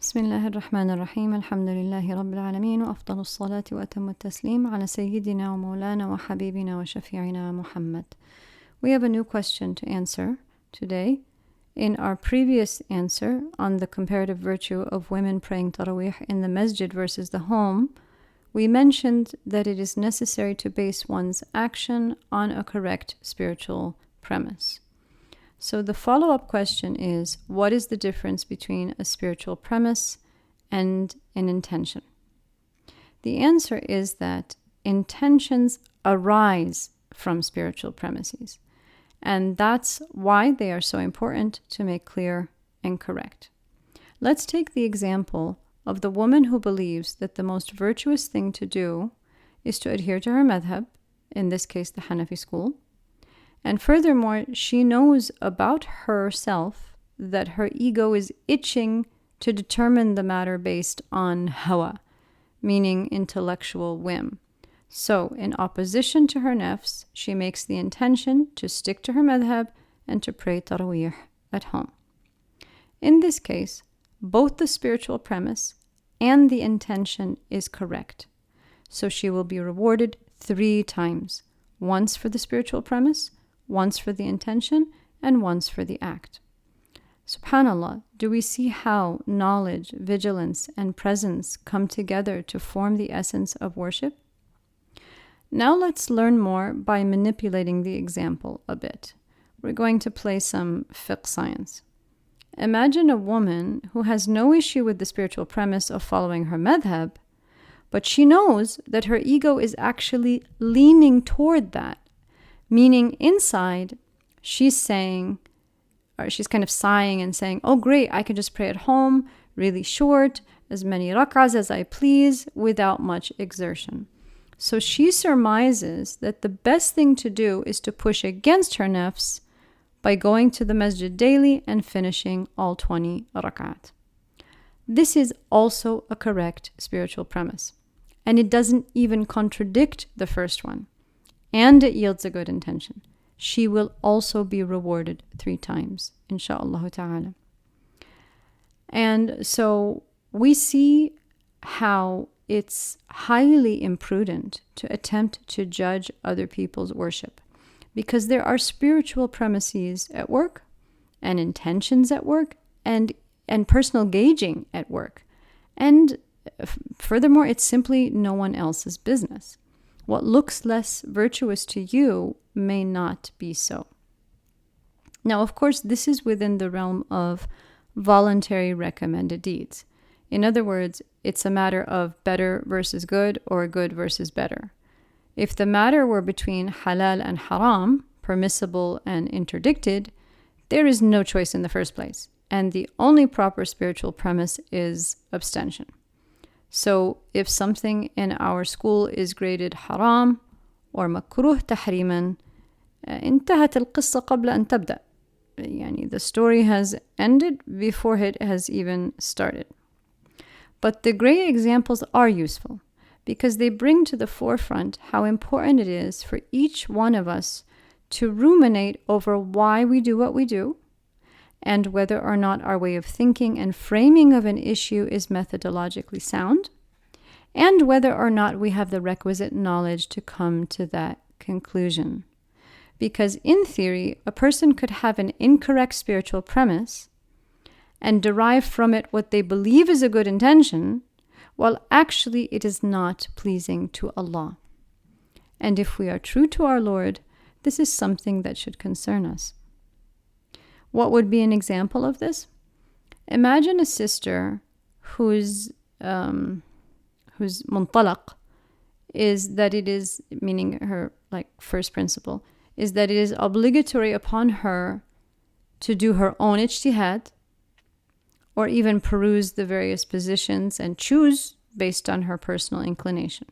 بسم الله الرحمن الرحيم الحمد لله رب العالمين وأفضل الصلاة وأتم التسليم على سيدنا ومولانا وحبيبنا وشفيعنا محمد. We have a new question to answer today. In our previous answer on the comparative virtue of women praying Taraweeh in the masjid versus the home, we mentioned that it is necessary to base one's action on a correct spiritual premise. So the follow-up question is, what is the difference between a spiritual premise and an intention? The answer is that intentions arise from spiritual premises, and that's why they are so important to make clear and correct. Let's take the example of the woman who believes that the most virtuous thing to do is to adhere to her madhab, in this case the Hanafi school. And furthermore, she knows about herself that her ego is itching to determine the matter based on hawa, meaning intellectual whim. So, in opposition to her nafs, she makes the intention to stick to her madhab and to pray Taraweeh at home. In this case, both the spiritual premise and the intention is correct. So she will be rewarded 3 times, once for the spiritual premise, once for the intention, and once for the act. SubhanAllah, do we see how knowledge, vigilance, and presence come together to form the essence of worship? Now let's learn more by manipulating the example a bit. We're going to play some fiqh science. Imagine a woman who has no issue with the spiritual premise of following her madhab, but she knows that her ego is actually leaning toward that. Meaning inside, she's saying, or she's kind of sighing and saying, oh great, I can just pray at home, really short, as many rak'ahs as I please, without much exertion. So she surmises that the best thing to do is to push against her nafs by going to the masjid daily and finishing all 20 rak'at. This is also a correct spiritual premise. And it doesn't even contradict the first one. And it yields a good intention. She will also be rewarded 3 times, insha'Allah ta'ala. And so we see how it's highly imprudent to attempt to judge other people's worship, because there are spiritual premises at work, and intentions at work, and personal gauging at work. And furthermore, it's simply no one else's business. What looks less virtuous to you may not be so. Now, of course, this is within the realm of voluntary recommended deeds. In other words, it's a matter of better versus good or good versus better. If the matter were between halal and haram, permissible and interdicted, there is no choice in the first place. And the only proper spiritual premise is abstention. So if something in our school is graded haram or makruh tahriman, انتهت القصة قبل أن تبدأ. يعني the story has ended before it has even started. But the great examples are useful because they bring to the forefront how important it is for each one of us to ruminate over why we do what we do, and whether or not our way of thinking and framing of an issue is methodologically sound, and whether or not we have the requisite knowledge to come to that conclusion. Because in theory, a person could have an incorrect spiritual premise and derive from it what they believe is a good intention, while actually it is not pleasing to Allah. And if we are true to our Lord, this is something that should concern us. What would be an example of this? Imagine a sister whose muntalaq is that it is, meaning her first principle, is that it is obligatory upon her to do her own ijtihad, or even peruse the various positions and choose based on her personal inclination.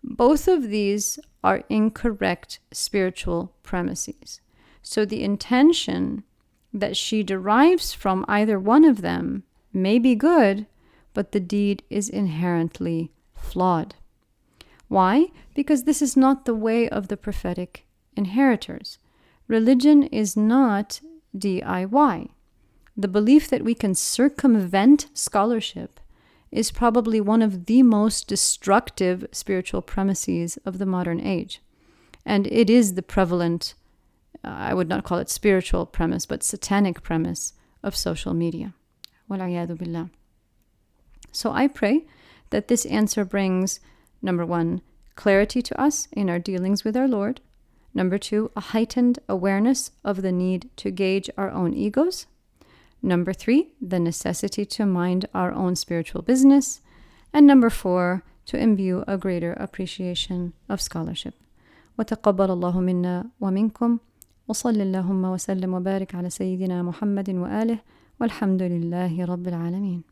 Both of these are incorrect spiritual premises. So the intention that she derives from either one of them may be good, but the deed is inherently flawed. Why? Because this is not the way of the prophetic inheritors. Religion is not DIY. The belief that we can circumvent scholarship is probably one of the most destructive spiritual premises of the modern age. And it is the prevalent, I would not call it spiritual premise, but satanic premise of social media. وَالْعِيَاذُ بِاللَّهِ. So I pray that this answer brings, number one, clarity to us in our dealings with our Lord. Number two, a heightened awareness of the need to gauge our own egos. Number three, the necessity to mind our own spiritual business. And number four, to imbue a greater appreciation of scholarship. وتقبل الله منا ومنكم وصل اللهم وسلم وبارك على سيدنا محمد وآله والحمد لله رب العالمين.